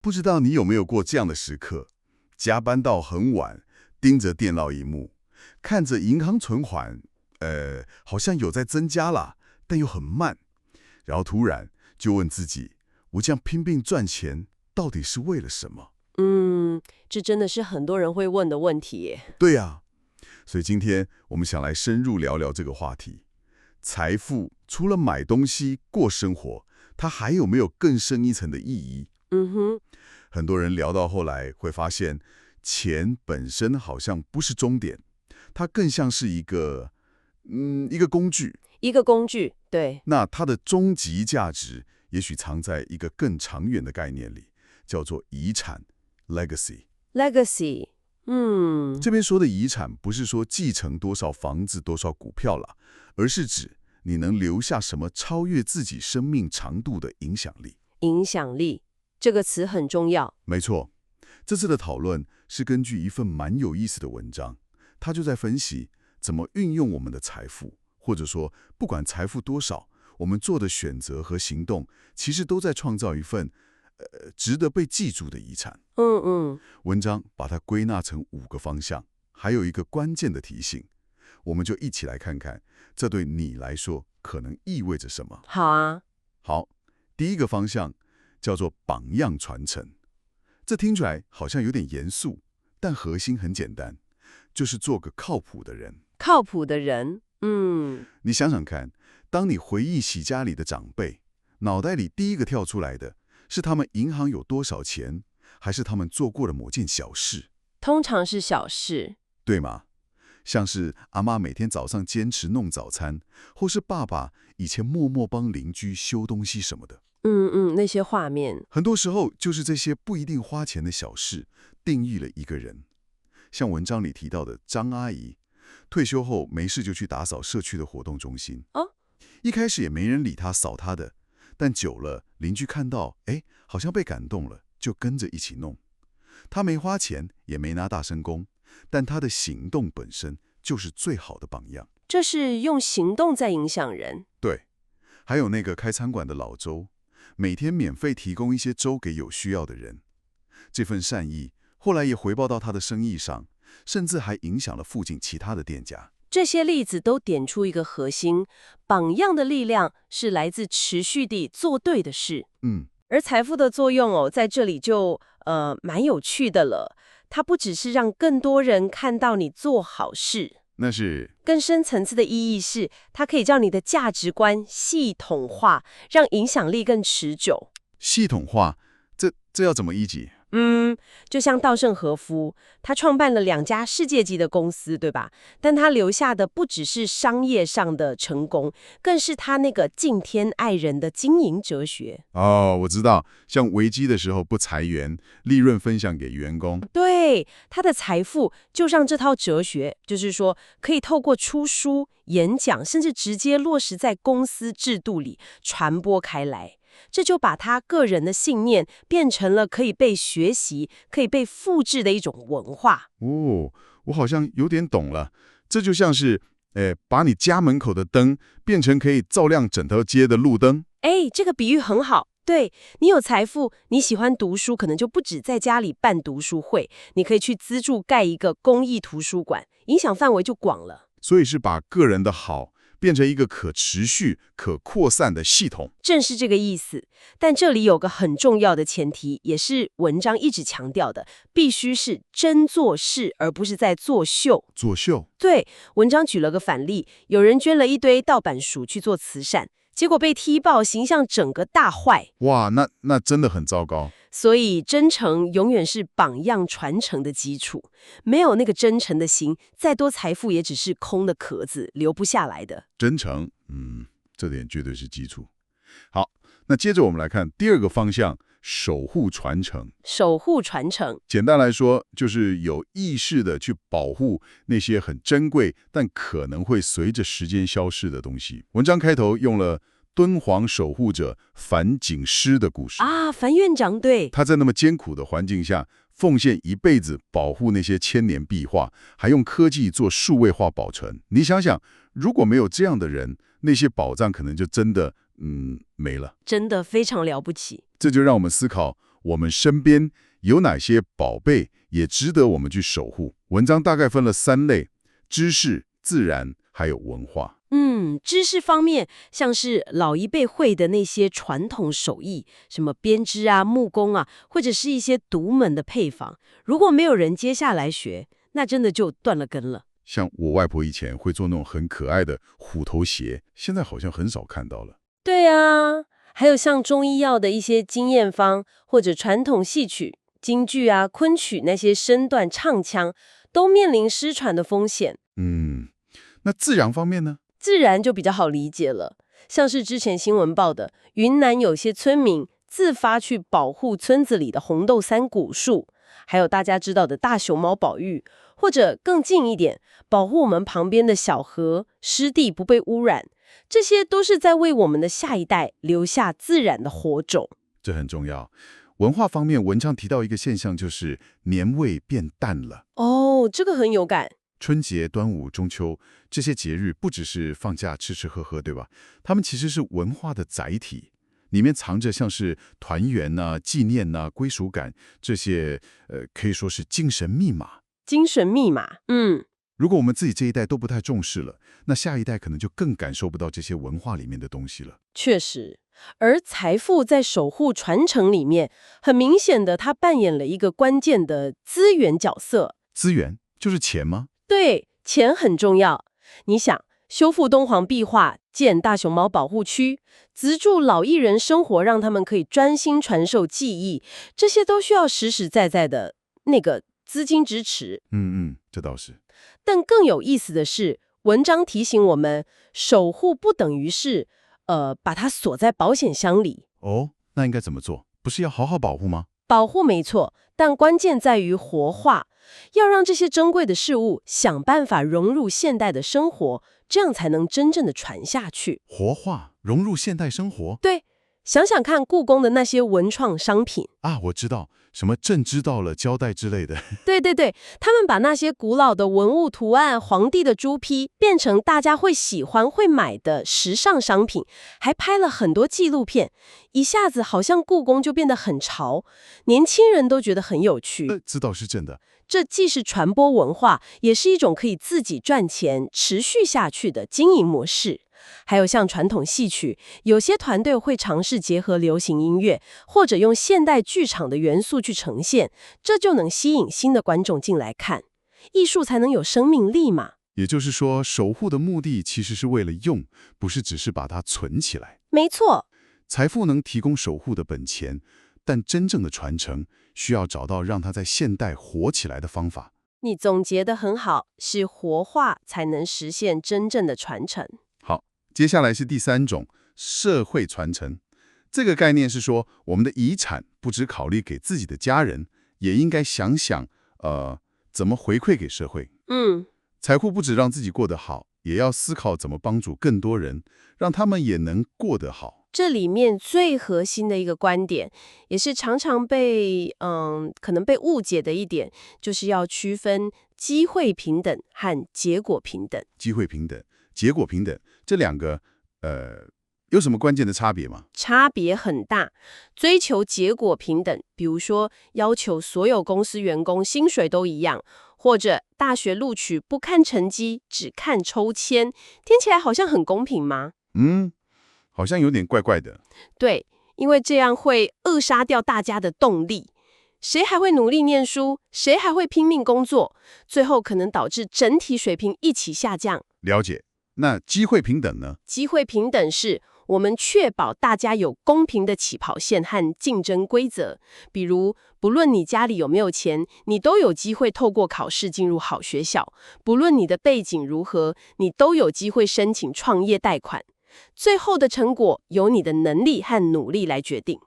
不知道你有没有过这样的时刻，加班到很晚，盯着电脑荧幕，看着银行存款，好像有在增加了，但又很慢，然后突然就问自己，我这样拼命赚钱，到底是为了什么？这真的是很多人会问的问题耶。对呀，所以今天我们想来深入聊聊这个话题。财富除了买东西过生活，它还有没有更深一层的意义？嗯哼，很多人聊到后来会发现，钱本身好像不是终点，它更像是一个工具。一个工具，对那它的终极价值，也许藏在一个更长远的概念里，叫做遗产 （legacy）。，legacy，这边说的遗产，不是说继承多少房子、多少股票了，而是指你能留下什么超越自己生命长度的影响力。影响力这个词很重要。没错，这次的讨论是根据一份蛮有意思的文章，它就在分析怎么运用我们的财富，或者说不管财富多少，我们做的选择和行动，其实都在创造一份值得被记住的遗产。文章把它归纳成5个方向，还有一个关键的提醒，我们就一起来看看，这对你来说可能意味着什么。好啊，好，第一个方向叫做榜样传承。这听起来好像有点严肃，但核心很简单，就是做个靠谱的人。靠谱的人，你想想看，当你回忆起家里的长辈，脑袋里第一个跳出来的是他们银行有多少钱，还是他们做过的某件小事？通常是小事。对吗？像是阿妈每天早上坚持弄早餐，或是爸爸以前默默帮邻居修东西什么的。那些画面，很多时候就是这些不一定花钱的小事，定义了一个人。像文章里提到的张阿姨，退休后没事就去打扫社区的活动中心。一开始也没人理她扫她的，但久了邻居看到，好像被感动了，就跟着一起弄。她没花钱，也没拿大声公，但她的行动本身就是最好的榜样。这是用行动在影响人。对，还有那个开餐馆的老周，每天免费提供一些粥给有需要的人。这份善意后来也回报到他的生意上，甚至还影响了附近其他的店家。这些例子都点出一个核心：榜样的力量是来自持续地做对的事。而财富的作用在这里就蛮有趣的了。它不只是让更多人看到你做好事，那是更深层次的意义是，它可以将你的价值观系统化，让影响力更持久。系统化，这要怎么依据？就像稻盛和夫，他创办了2家世界级的公司，对吧？但他留下的不只是商业上的成功，更是他那个敬天爱人的经营哲学。我知道，像危机的时候不裁员，利润分享给员工。对，他的财富就让这套哲学，就是说可以透过出书、演讲，甚至直接落实在公司制度里传播开来。这就把他个人的信念变成了可以被学习、可以被复制的一种文化。我好像有点懂了。这就像是，把你家门口的灯变成可以照亮整条街的路灯。这个比喻很好。对，你有财富，你喜欢读书，可能就不止在家里办读书会，你可以去资助盖一个公益图书馆，影响范围就广了。所以是把个人的好变成一个可持续、可扩散的系统。正是这个意思。但这里有个很重要的前提，也是文章一直强调的，必须是真做事，而不是在作秀。作秀？对，文章举了个反例，有人捐了一堆盗版书去做慈善，结果被踢爆，形象整个大坏。哇，那真的很糟糕。所以真诚永远是榜样传承的基础，没有那个真诚的心，再多财富也只是空的壳子，留不下来的。真诚，这点绝对是基础。好，那接着我们来看第2个方向，守护传承。守护传承，简单来说，就是有意识的去保护那些很珍贵但可能会随着时间消失的东西。文章开头用了敦煌守护者樊锦诗的故事樊院长，对，他在那么艰苦的环境下，奉献一辈子保护那些千年壁画，还用科技做数位化保存。你想想，如果没有这样的人，那些宝藏可能就真的没了。真的非常了不起。这就让我们思考，我们身边有哪些宝贝也值得我们去守护。文章大概分了3类：知识、自然，还有文化。知识方面，像是老一辈会的那些传统手艺，什么编织啊、木工啊，或者是一些独门的配方，如果没有人接下来学，那真的就断了根了。像我外婆以前会做那种很可爱的虎头鞋，现在好像很少看到了。对啊，还有像中医药的一些经验方，或者传统戏曲、京剧啊、昆曲那些身段唱腔，都面临失传的风险。那自然方面呢？自然就比较好理解了，像是之前新闻报的，云南有些村民自发去保护村子里的红豆杉古树，还有大家知道的大熊猫保育，或者更近一点，保护我们旁边的小河、湿地不被污染，这些都是在为我们的下一代留下自然的火种。这很重要。文化方面，文章提到一个现象，就是年味变淡了。哦，这个很有感。春节、端午、中秋这些节日不只是放假吃吃喝喝，对吧？它们其实是文化的载体，里面藏着像是团圆呐、纪念呐、归属感这些，可以说是精神密码。精神密码，如果我们自己这一代都不太重视了，那下一代可能就更感受不到这些文化里面的东西了。确实。而财富在守护传承里面，很明显的，它扮演了一个关键的资源角色。资源就是钱吗？对，钱很重要。你想，修复敦煌壁画、建大熊猫保护区、资助老艺人生活，让他们可以专心传授技艺，这些都需要实实在在的那个资金支持。这倒是。但更有意思的是，文章提醒我们，守护不等于是把它锁在保险箱里。哦，那应该怎么做？不是要好好保护吗？保护没错，但关键在于活化，要让这些珍贵的事物想办法融入现代的生活，这样才能真正的传下去。活化，融入现代生活。对，想想看故宫的那些文创商品啊，我知道，什么朕知道了胶带之类的。对，他们把那些古老的文物图案、皇帝的朱批变成大家会喜欢、会买的时尚商品，还拍了很多纪录片，一下子好像故宫就变得很潮，年轻人都觉得很有趣。这倒是真的。这既是传播文化，也是一种可以自己赚钱、持续下去的经营模式。还有像传统戏曲，有些团队会尝试结合流行音乐，或者用现代剧场的元素去呈现，这就能吸引新的观众进来看，艺术才能有生命力嘛。也就是说，守护的目的其实是为了用，不是只是把它存起来。没错，财富能提供守护的本钱，但真正的传承需要找到让它在现代活起来的方法。你总结得很好，是活化才能实现真正的传承。好，接下来是第3种，社会传承。这个概念是说，我们的遗产不只考虑给自己的家人，也应该想想，怎么回馈给社会。财富不只让自己过得好，也要思考怎么帮助更多人，让他们也能过得好。这里面最核心的一个观点，也是常常被可能被误解的一点，就是要区分机会平等和结果平等。机会平等、结果平等这两个，有什么关键的差别吗？差别很大。追求结果平等，比如说要求所有公司员工薪水都一样，或者大学录取不看成绩，只看抽签，听起来好像很公平吗？好像有点怪怪的。对，因为这样会扼杀掉大家的动力。谁还会努力念书？谁还会拼命工作？最后可能导致整体水平一起下降。了解。那机会平等呢？机会平等是我们确保大家有公平的起跑线和竞争规则。比如，不论你家里有没有钱，你都有机会透过考试进入好学校；不论你的背景如何，你都有机会申请创业贷款。最后的成果由你的能力和努力来决定。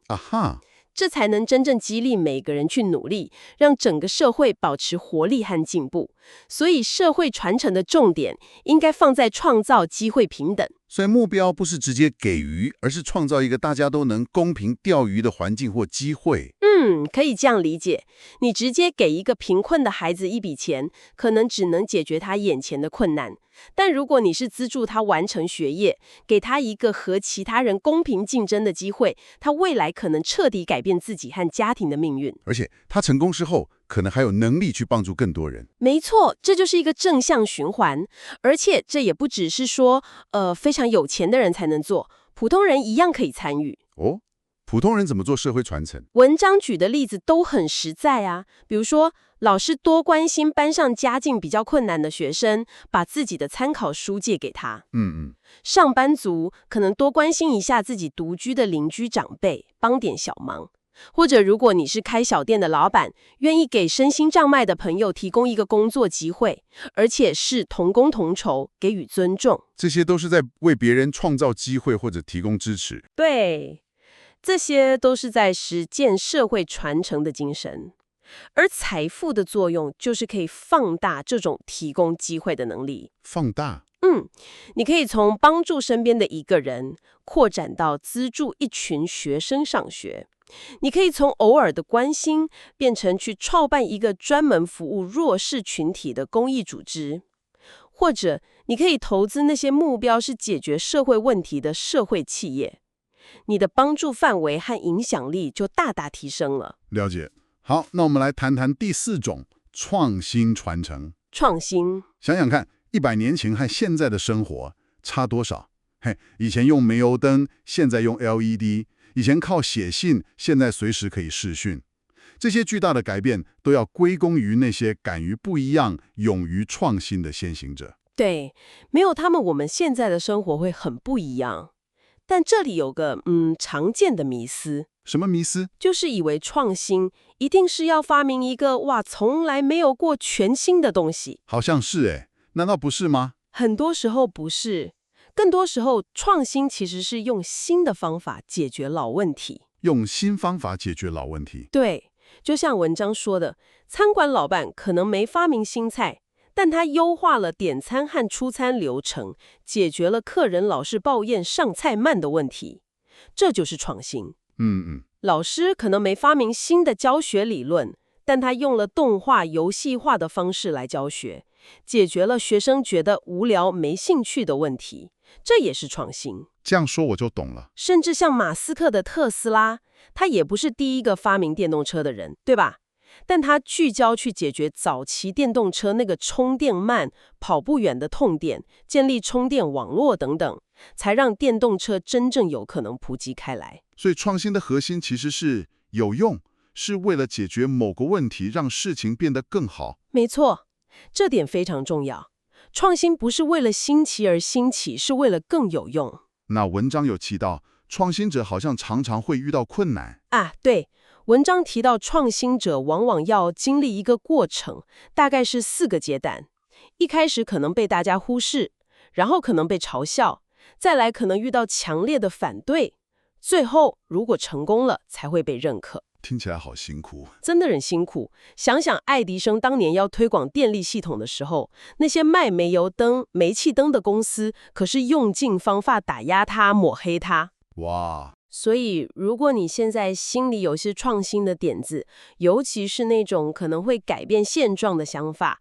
这才能真正激励每个人去努力，让整个社会保持活力和进步。所以社会传承的重点应该放在创造机会平等。所以目标不是直接给予，而是创造一个大家都能公平钓鱼的环境或机会。可以这样理解。你直接给一个贫困的孩子一笔钱，可能只能解决他眼前的困难。但如果你是资助他完成学业，给他一个和其他人公平竞争的机会，他未来可能彻底改变自己和家庭的命运。而且他成功之后，可能还有能力去帮助更多人。没错，这就是一个正向循环。而且这也不只是说，非常有钱的人才能做，普通人一样可以参与。哦，普通人怎么做社会传承？文章举的例子都很实在啊，比如说，老师多关心班上家境比较困难的学生，把自己的参考书借给他。上班族可能多关心一下自己独居的邻居长辈，帮点小忙。或者如果你是开小店的老板，愿意给身心障碍的朋友提供一个工作机会，而且是同工同酬，给予尊重。这些都是在为别人创造机会或者提供支持。对，这些都是在实践社会传承的精神。而财富的作用就是可以放大这种提供机会的能力。放大？你可以从帮助身边的一个人，扩展到资助一群学生上学。你可以从偶尔的关心，变成去创办一个专门服务弱势群体的公益组织。或者，你可以投资那些目标是解决社会问题的社会企业。你的帮助范围和影响力就大大提升了。了解。好，那我们来谈谈第4种，创新传承。创新，想想看，100年前和现在的生活差多少？以前用煤油灯，现在用 LED；以前靠写信，现在随时可以视讯。这些巨大的改变都要归功于那些敢于不一样、勇于创新的先行者。对，没有他们，我们现在的生活会很不一样。但这里有个常见的迷思。什么迷思？就是以为创新一定是要发明一个从来没有过全新的东西。好像是难道不是吗？很多时候不是，更多时候创新其实是用新的方法解决老问题。用新方法解决老问题。对，就像文章说的，餐馆老板可能没发明新菜，但他优化了点餐和出餐流程，解决了客人老是抱怨上菜慢的问题。这就是创新。老师可能没发明新的教学理论，但他用了动画、游戏化的方式来教学，解决了学生觉得无聊、没兴趣的问题。这也是创新。这样说我就懂了。甚至像马斯克的特斯拉，他也不是第一个发明电动车的人，对吧？但他聚焦去解决早期电动车那个充电慢、跑不远的痛点，建立充电网络等等，才让电动车真正有可能普及开来。所以创新的核心其实是有用，是为了解决某个问题，让事情变得更好。没错，这点非常重要。创新不是为了新奇而新奇，是为了更有用。那文章有提到，创新者好像常常会遇到困难啊，对。文章提到，创新者往往要经历一个过程，大概是4个阶段。一开始可能被大家忽视，然后可能被嘲笑，再来可能遇到强烈的反对，最后如果成功了，才会被认可。听起来好辛苦，真的很辛苦。想想爱迪生当年要推广电力系统的时候，那些卖煤油灯、煤气灯的公司，可是用尽方法打压他、抹黑他。哇！所以，如果你现在心里有些创新的点子，尤其是那种可能会改变现状的想法，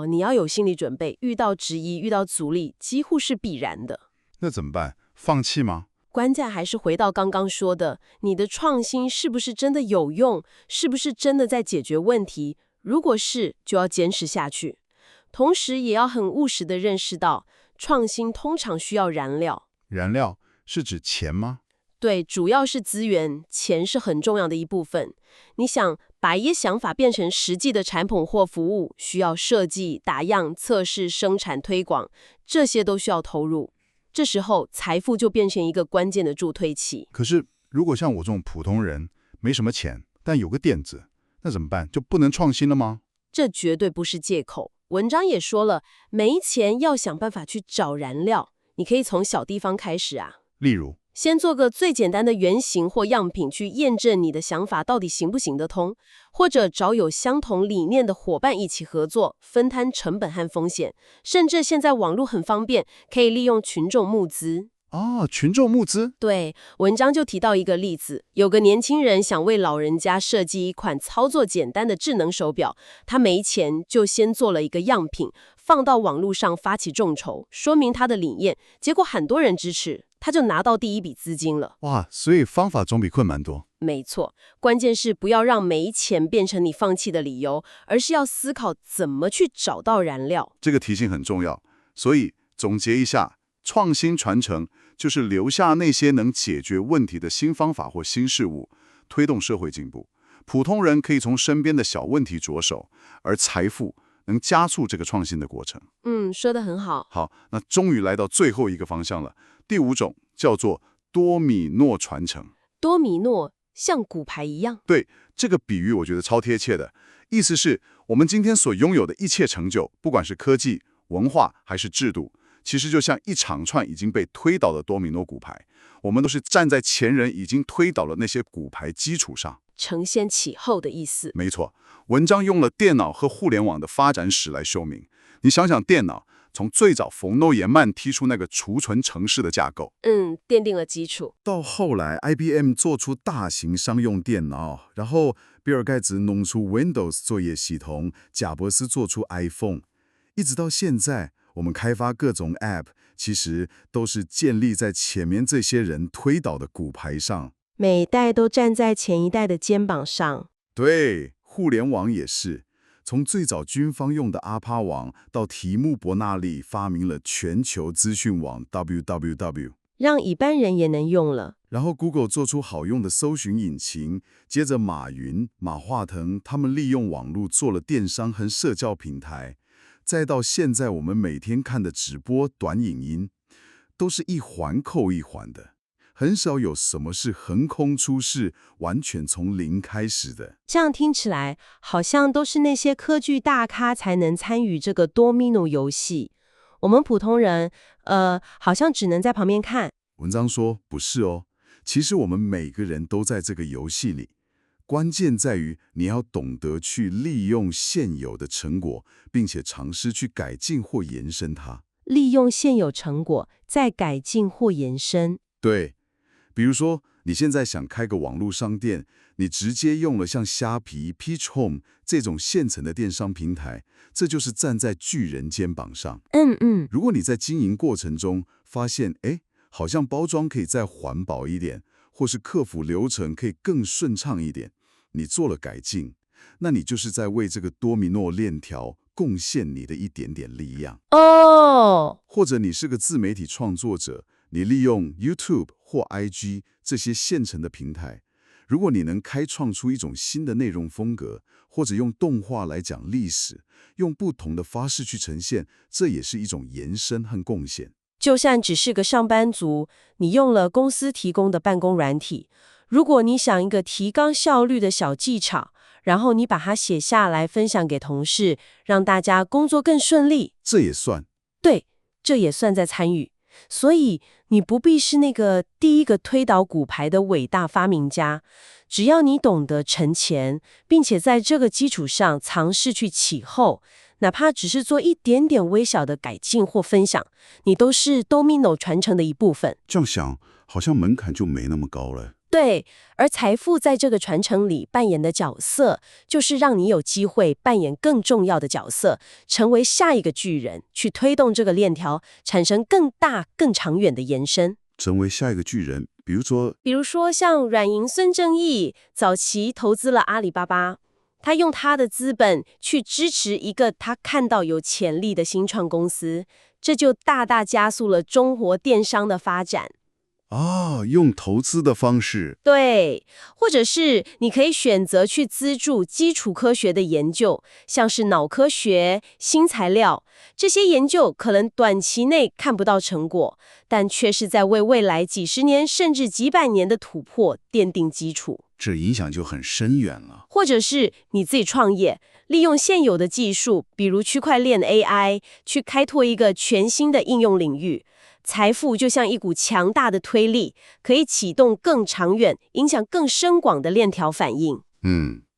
你要有心理准备，遇到质疑、遇到阻力，几乎是必然的。那怎么办？放弃吗？关键还是回到刚刚说的，你的创新是不是真的有用？是不是真的在解决问题？如果是，就要坚持下去。同时，也要很务实地认识到，创新通常需要燃料。燃料是指钱吗？对，主要是资源，钱是很重要的一部分。你想把一些想法变成实际的产品或服务，需要设计、打样、测试、生产、推广，这些都需要投入。这时候，财富就变成一个关键的助推器。可是，如果像我这种普通人，没什么钱，但有个点子，那怎么办？就不能创新了吗？这绝对不是借口。文章也说了，没钱要想办法去找燃料。你可以从小地方开始啊。例如，先做个最简单的原型或样品，去验证你的想法到底行不行得通，或者找有相同理念的伙伴一起合作，分摊成本和风险。甚至现在网络很方便，可以利用群众募资。哦，群众募资。对，文章就提到一个例子，有个年轻人想为老人家设计一款操作简单的智能手表，他没钱就先做了一个样品，放到网络上发起众筹，说明他的理念，结果很多人支持，他就拿到第一笔资金了。哇，所以方法总比困难多。没错，关键是不要让没钱变成你放弃的理由，而是要思考怎么去找到燃料。这个提醒很重要。所以总结一下，创新传承就是留下那些能解决问题的新方法或新事物，推动社会进步。普通人可以从身边的小问题着手，而财富能加速这个创新的过程。说得很好。好，那终于来到最后一个方向了。第5种叫做多米诺传承。多米诺像骨牌一样。对，这个比喻我觉得超贴切的。意思是我们今天所拥有的一切成就，不管是科技、文化还是制度，其实就像一长串已经被推倒的多米诺骨牌，我们都是站在前人已经推倒了那些骨牌基础上，承先启后的意思。没错，文章用了电脑和互联网的发展史来说明。你想想，电脑从最早冯诺依曼提出那个储存程式的架构，奠定了基础。到后来 IBM 做出大型商用电脑，然后比尔盖茨弄出 Windows 作业系统，贾伯斯做出 iPhone， 一直到现在，我们开发各种 App， 其实都是建立在前面这些人推倒的骨牌上。每一代都站在前一代的肩膀上。对，互联网也是。从最早军方用的阿帕网，到提姆·伯纳利发明了全球资讯网 WWW， 让一般人也能用了。然后 Google 做出好用的搜寻引擎，接着马云、马化腾他们利用网络做了电商和社交平台，再到现在我们每天看的直播、短影音，都是一环扣一环的。很少有什么是横空出世，完全从零开始的。这样听起来，好像都是那些科技大咖才能参与这个多米诺游戏。我们普通人，好像只能在旁边看。文章说不是哦，其实我们每个人都在这个游戏里。关键在于你要懂得去利用现有的成果，并且尝试去改进或延伸它。利用现有成果，再改进或延伸。对。比如说，你现在想开个网络商店，你直接用了像虾皮、Peach Home 这种现成的电商平台，这就是站在巨人肩膀上。如果你在经营过程中发现，好像包装可以再环保一点，或是客服流程可以更顺畅一点，你做了改进，那你就是在为这个多米诺链条贡献你的一点点力量。或者你是个自媒体创作者，你利用 YouTube 或 IG 这些现成的平台，如果你能开创出一种新的内容风格，或者用动画来讲历史，用不同的方式去呈现，这也是一种延伸和贡献。就算只是个上班族，你用了公司提供的办公软体，如果你想一个提高效率的小技巧，然后你把它写下来分享给同事，让大家工作更顺利，这也算。对，这也算在参与。所以你不必是那个第一个推倒骨牌的伟大发明家，只要你懂得沉潜，并且在这个基础上尝试去启后，哪怕只是做一点点微小的改进或分享，你都是 Domino 传承的一部分。这样想，好像门槛就没那么高了。对，而财富在这个传承里扮演的角色，就是让你有机会扮演更重要的角色，成为下一个巨人，去推动这个链条，产生更大、更长远的延伸。成为下一个巨人，比如说像软银孙正义，早期投资了阿里巴巴，他用他的资本去支持一个他看到有潜力的新创公司，这就大大加速了中国电商的发展。用投资的方式。对，或者是你可以选择去资助基础科学的研究，像是脑科学、新材料，这些研究可能短期内看不到成果，但却是在为未来几十年甚至几百年的突破奠定基础。这影响就很深远了。或者是你自己创业，利用现有的技术，比如区块链 AI， 去开拓一个全新的应用领域。财富就像一股强大的推力，可以启动更长远、影响更深广的链条反应。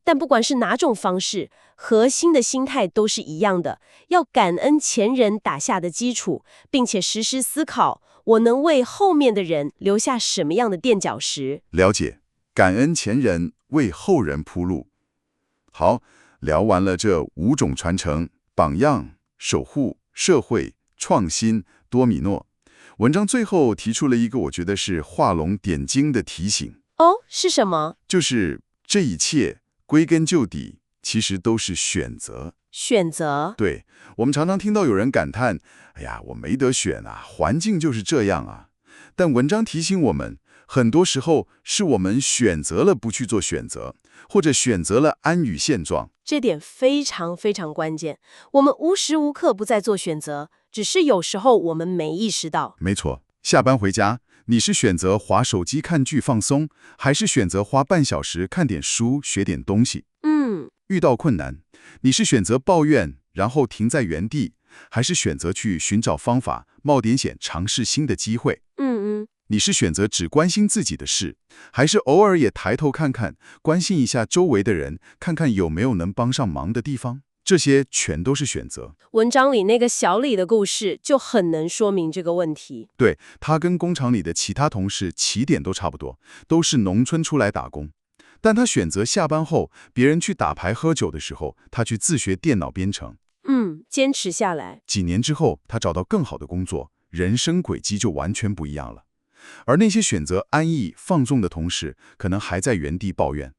但不管是哪种方式，核心的心态都是一样的，要感恩前人打下的基础，并且时时思考我能为后面的人留下什么样的垫脚石。了解，感恩前人，为后人铺路。好，聊完了这5种传承：榜样、守护、社会、创新、多米诺。文章最后提出了一个我觉得是画龙点睛的提醒，哦，是什么？就是这一切归根究底，其实都是选择。选择。对，我们常常听到有人感叹：“哎呀，我没得选啊，环境就是这样啊。”但文章提醒我们，很多时候是我们选择了不去做选择，或者选择了安于现状。这点非常非常关键。我们无时无刻不在做选择，只是有时候我们没意识到。没错，下班回家，你是选择滑手机看剧放松，还是选择花半小时看点书学点东西？遇到困难，你是选择抱怨，然后停在原地，还是选择去寻找方法，冒点险尝试新的机会？你是选择只关心自己的事，还是偶尔也抬头看看，关心一下周围的人，看看有没有能帮上忙的地方？这些全都是选择。文章里那个小李的故事就很能说明这个问题。对，他跟工厂里的其他同事起点都差不多，都是农村出来打工。但他选择下班后，别人去打牌喝酒的时候，他去自学电脑编程。坚持下来。几年之后，他找到更好的工作，人生轨迹就完全不一样了。而那些选择安逸放纵的同事，可能还在原地抱怨。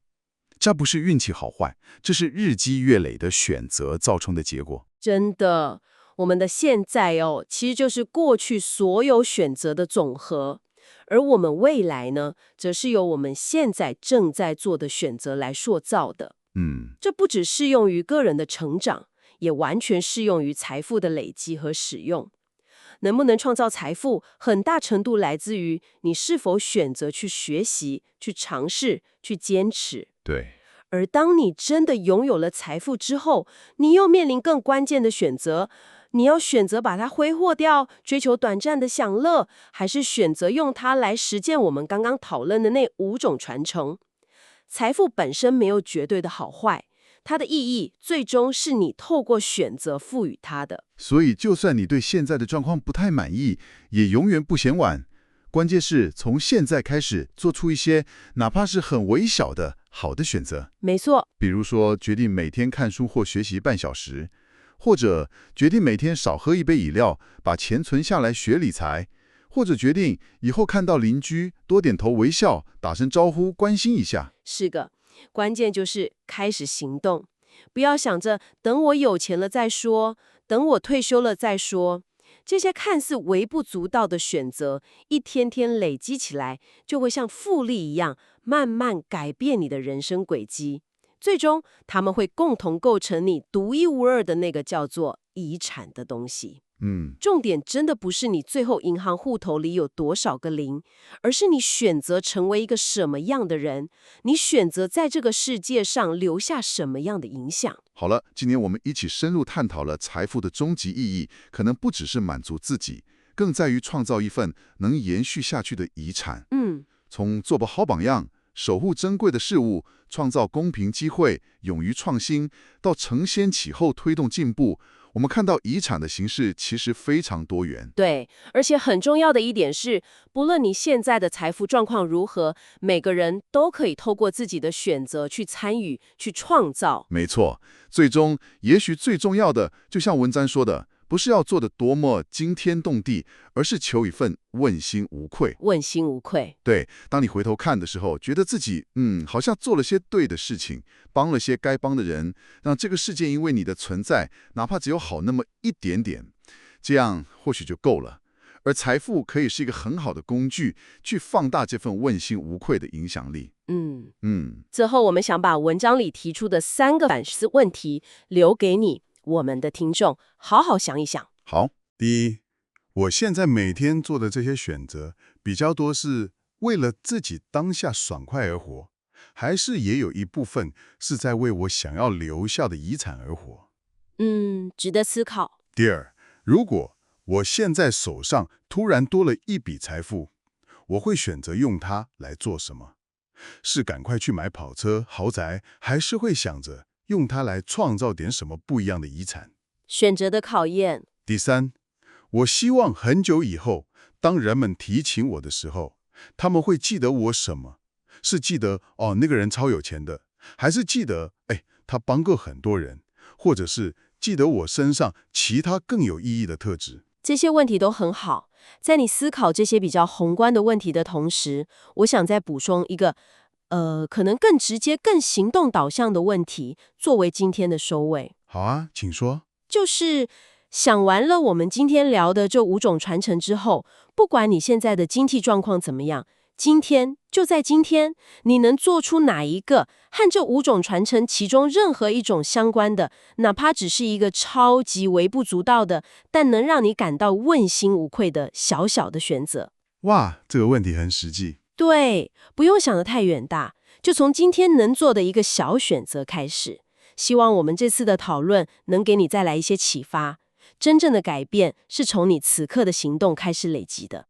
这不是运气好坏，这是日积月累的选择造成的结果。真的，我们的现在其实就是过去所有选择的总和。而我们未来呢，则是由我们现在正在做的选择来塑造的。这不只适用于个人的成长，也完全适用于财富的累积和使用。能不能创造财富，很大程度来自于你是否选择去学习、去尝试、去坚持。对，而当你真的拥有了财富之后，你又面临更关键的选择。你要选择把它挥霍掉，追求短暂的享乐，还是选择用它来实践我们刚刚讨论的那5种传承？财富本身没有绝对的好坏，它的意义最终是你透过选择赋予它的。所以就算你对现在的状况不太满意，也永远不嫌晚。关键是从现在开始做出一些哪怕是很微小的好的选择。没错，比如说决定每天看书或学习半小时，或者决定每天少喝一杯饮料，把钱存下来学理财，或者决定以后看到邻居多点头微笑，打声招呼，关心一下。是个关键就是开始行动，不要想着等我有钱了再说，等我退休了再说。这些看似微不足道的选择，一天天累积起来，就会像复利一样，慢慢改变你的人生轨迹。最终，他们会共同构成你独一无二的那个叫做遗产的东西。重点真的不是你最后银行户头里有多少个零，而是你选择成为一个什么样的人，你选择在这个世界上留下什么样的影响。好了，今年我们一起深入探讨了财富的终极意义，可能不只是满足自己，更在于创造一份能延续下去的遗产。从做个好榜样，守护珍贵的事物，创造公平机会，勇于创新，到承先启后推动进步，我们看到遗产的形式其实非常多元。对，而且很重要的一点是，不论你现在的财富状况如何，每个人都可以透过自己的选择去参与、去创造。没错，最终也许最重要的，就像文章说的，不是要做得多么惊天动地，而是求一份问心无愧。问心无愧。对，当你回头看的时候，觉得自己好像做了些对的事情，帮了些该帮的人，让这个世界因为你的存在，哪怕只有好那么一点点，这样或许就够了。而财富可以是一个很好的工具，去放大这份问心无愧的影响力。最后，我们想把文章里提出的3个反思问题留给你，我们的听众，好好想一想。好，第一，我现在每天做的这些选择，比较多是为了自己当下爽快而活，还是也有一部分是在为我想要留下的遗产而活？值得思考。第二，如果我现在手上突然多了一笔财富，我会选择用它来做什么？是赶快去买跑车、豪宅，还是会想着用它来创造点什么不一样的遗产？选择的考验。第三，我希望很久以后，当人们提醒我的时候，他们会记得我什么？是记得那个人超有钱的，还是记得他帮过很多人，或者是记得我身上其他更有意义的特质？这些问题都很好。在你思考这些比较宏观的问题的同时，我想再补充一个，可能更直接、更行动导向的问题，作为今天的收尾。好啊，请说。就是想完了我们今天聊的这5种传承之后，不管你现在的经济状况怎么样，今天就在今天，你能做出哪一个和这5种传承其中任何一种相关的，哪怕只是一个超级微不足道的，但能让你感到问心无愧的小小的选择？哇，这个问题很实际。对，不用想得太远大，就从今天能做的一个小选择开始。希望我们这次的讨论能给你带来一些启发。真正的改变是从你此刻的行动开始累积的。